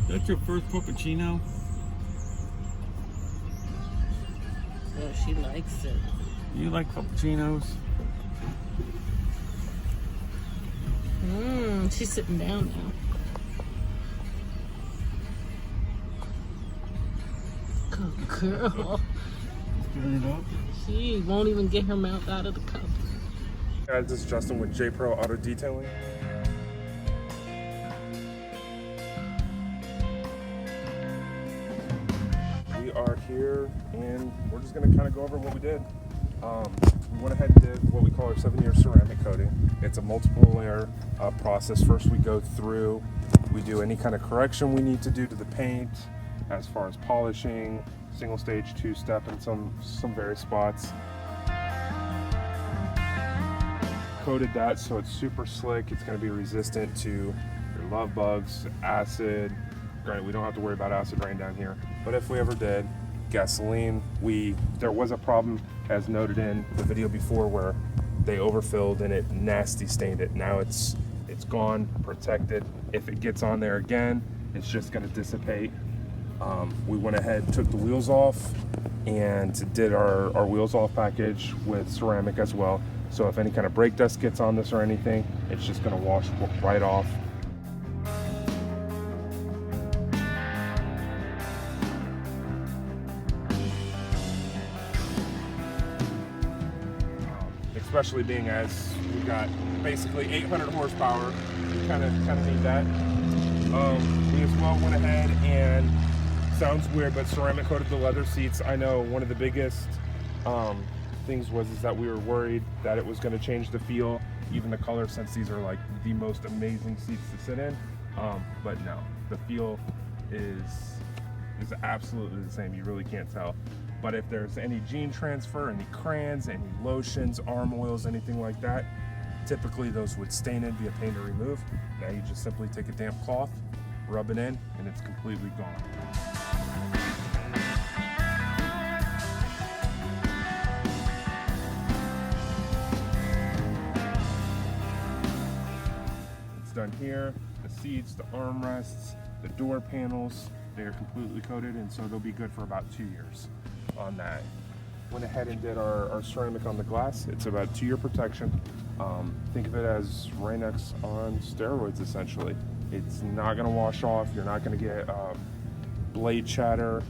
That's your first cappuccino? Oh, she likes it. You like cappuccinos? She's sitting down now. Good girl. Stirring it up. She won't even get her mouth out of the cup. Guys, this is Justin with JPRO Auto Detailing. We are here and we're just going to kind of go over what we did. We went ahead and did what we call our 7-year ceramic coating. It's a multiple layer process. First we go through, we do any kind of correction we need to do to the paint as far as polishing, single stage, 2-step in some various spots. Coated that so it's super slick. It's going to be resistant to your love bugs, acid. Granted, we don't have to worry about acid rain down here, but if we ever did, gasoline, there was a problem as noted in the video before where they overfilled and it nasty stained it. Now it's gone, protected. If it gets on there again, it's just going to dissipate. We went ahead, took the wheels off, and did our wheels off package with ceramic as well. So if any kind of brake dust gets on this or anything, it's just going to wash right off. Especially being as we've got basically 800 horsepower, we kind of need that. We as well went ahead and, sounds weird, but ceramic coated the leather seats. I know one of the biggest things was that we were worried that it was going to change the feel, even the color, since these are like the most amazing seats to sit in. But no, the feel is absolutely the same. You really can't tell. But if there's any gene transfer, any crayons, any lotions, arm oils, anything like that, typically those would stain and be a pain to remove. Now you just simply take a damp cloth, rub it in, and it's completely gone. It's done here. The seats, the armrests, the door panels, they are completely coated, and so they'll be good for about 2 years on that. Went ahead and did our ceramic on the glass. It's about 2-year protection. Think of it as Rain-X on steroids, essentially. It's not going to wash off. You're not going to get blade chatter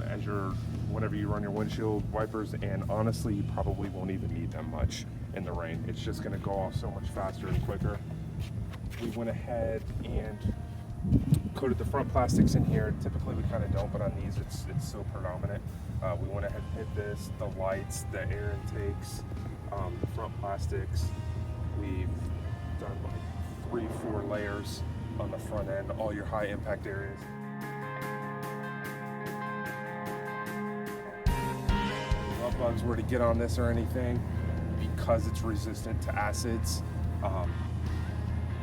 as whenever you run your windshield wipers, and honestly, you probably won't even need them much in the rain. It's just going to go off so much faster and quicker. We went ahead and coated the front plastics in here. Typically we kind of don't, but on these it's so predominant. We went ahead and hit this, the lights, the air intakes, the front plastics. We've done like 3-4 layers on the front end, all your high impact areas. Love bugs were to get on this or anything, because it's resistant to acids,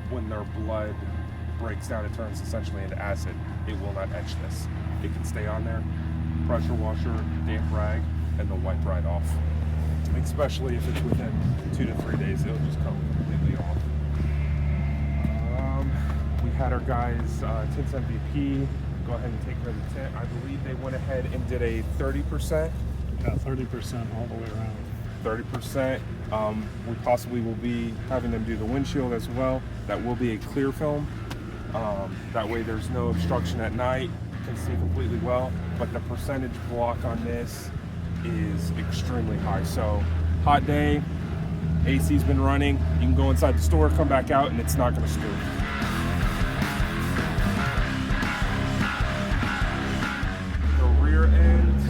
when their blood breaks down, it turns essentially into acid. It will not etch this. It can stay on there, pressure washer, damp rag, and they'll wipe right off. Especially if it's within 2 to 3 days, it'll just come completely off. We had our guys, Tints MVP, go ahead and take care of the tint. I believe they went ahead and did a 30%. Yeah, 30% all the way around. 30%. We possibly will be having them do the windshield as well. That will be a clear film. That way there's no obstruction at night, can see completely well, but the percentage block on this is extremely high. So hot day, AC's been running, you can go inside the store, come back out, and it's not going to scoop. The rear end,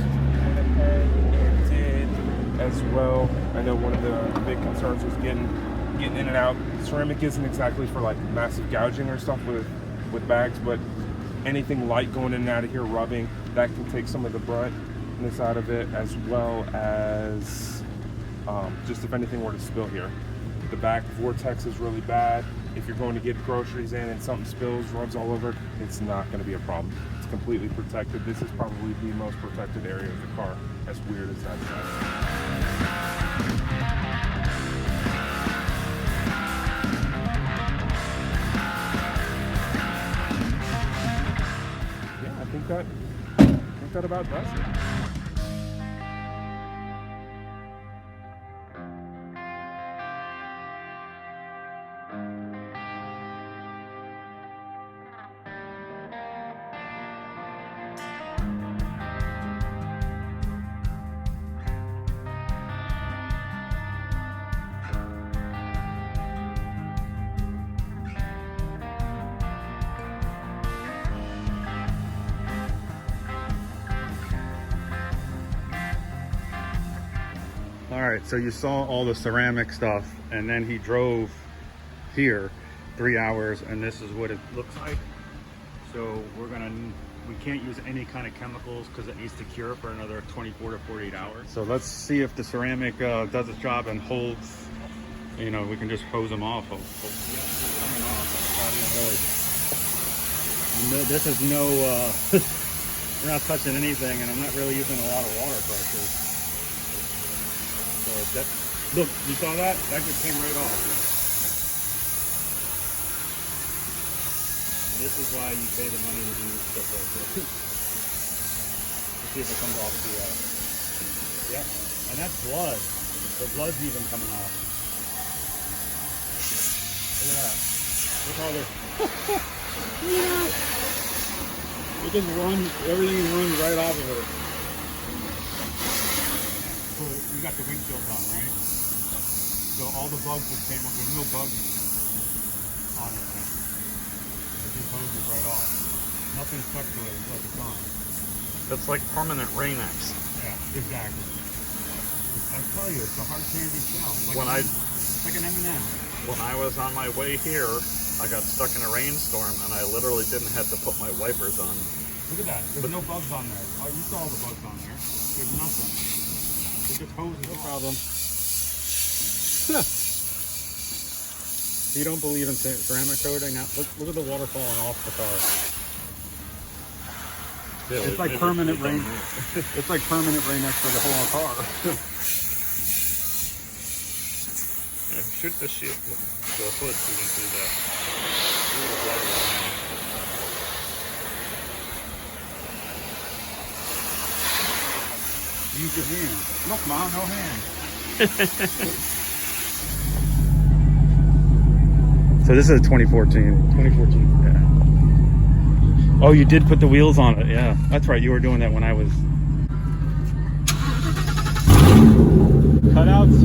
went ahead and did as well. I know one of the big concerns was getting in and out. Ceramic isn't exactly for like massive gouging or stuff with bags, but anything light going in and out of here, rubbing, that can take some of the bruntness out of it, as well as just if anything were to spill here. The back vortex is really bad. If you're going to get groceries in and something spills, rubs all over, it's not going to be a problem. It's completely protected. This is probably the most protected area of the car, as weird as that sounds. think that about does it. All right, so you saw all the ceramic stuff, and then he drove here 3 hours, and this is what it looks like. So we can't use any kind of chemicals because it needs to cure for another 24 to 48 hours. So let's see if the ceramic does its job and holds. You know, we can just hose them off. Coming off. This is no, we're not touching anything, and I'm not really using a lot of water pressure. So that, look, you saw that? That just came right off. This is why you pay the money to do stuff like this. Let's see if it comes off the, yeah. And that's blood. The blood's even coming off. Look at that. Look how this. Look at that. It just runs, everything runs right off of it. So you got the windshield on, right? So all the bugs just came up. There's no bugs on it. It just hoses right off. Nothing stuck to it. It's like it's on. It's like permanent Rain-X. Yeah, exactly. I tell you, it's a hard candy shell. It's like an M&M. When I was on my way here, I got stuck in a rainstorm and I literally didn't have to put my wipers on. Look at that. There's no bugs on there. Oh, you saw all the bugs on there. There's nothing. It just hoses. No problem. You don't believe in ceramic coating? Now, look at the water falling off the car. Yeah, It's like permanent rain. It's like permanent rain next to the whole car. Yeah, shoot the shit. The hood so you can see that. Use your hand. Look, Mom, no hand. So this is a 2014. 2014. Yeah. Oh, you did put the wheels on it. Yeah, that's right. You were doing that when I was. Cutouts.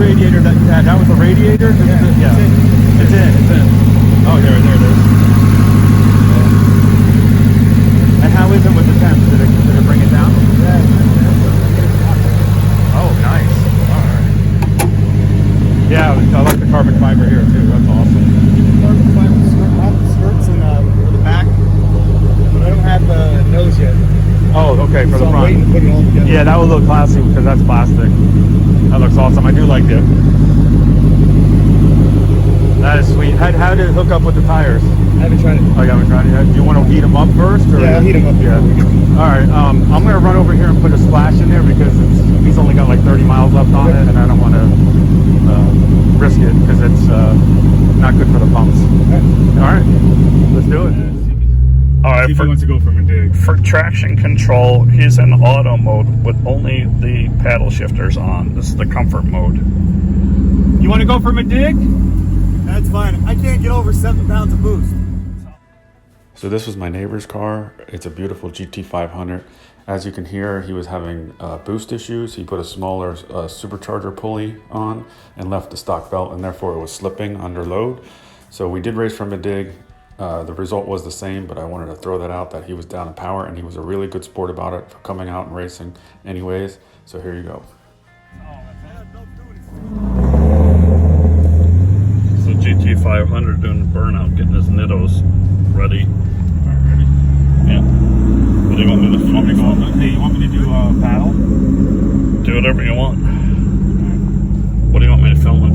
Radiator that you had, that was a radiator? Yeah. It's in. Oh, there it is. And how is it with the temps? Did it bring it down? Yeah. Oh, nice. Alright. Yeah, I like the carbon fiber here too. That's awesome. Carbon fiber skirts in the back, but I don't have the nose yet. Oh, okay, for the front. I'm waiting to put it all together. Yeah, that would look classy because that's plastic. That looks awesome. I do like it. That is sweet. How did it hook up with the tires? I haven't tried it. Oh, you haven't tried it yet? Do you want to heat them up first? Or? Yeah, I'll heat them up. Yeah. All right. I'm going to run over here and put a splash in there because he's only got like 30 miles left on it, and I don't want to risk it because it's not good for the pumps. All right. Let's do it. All right, See if he wants to go from a dig. for traction control, he's in auto mode with only the paddle shifters on. This is the comfort mode. You want to go from a dig? That's fine. I can't get over 7 pounds of boost. So this was my neighbor's car. It's a beautiful GT500. As you can hear, he was having boost issues. He put a smaller supercharger pulley on and left the stock belt, and therefore it was slipping under load. So we did race from a dig. The result was the same, but I wanted to throw that out that he was down in power, and he was a really good sport about it for coming out and racing anyways. So here you go. So GT500 doing the burnout, getting his nittos ready. Ready? Yeah. What do you want me to film? Hey, you want me to do a paddle? Do whatever you want. What do you want me to film him?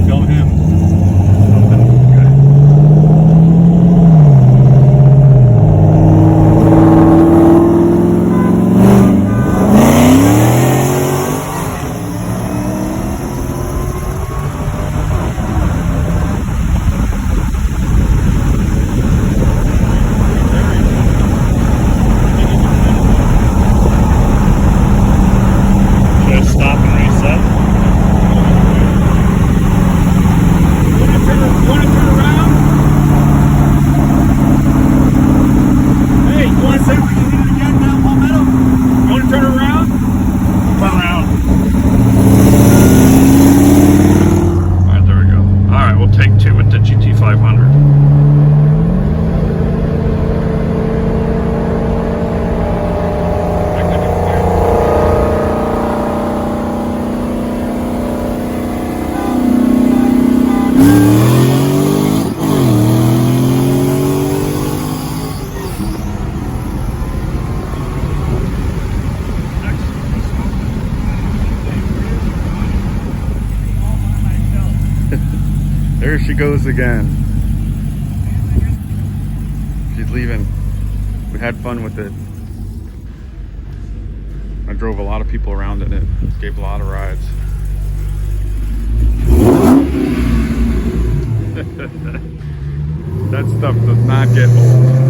Film him. Stop and reset. Want to turn around? Hey, you want to say what you did again down Palmetto? You want to turn around? Turn around. Alright, there we go. Alright, we'll take 2 with the GT500. There she goes again. She's leaving. We had fun with it. I drove a lot of people around in it. Gave a lot of rides. That stuff does not get old.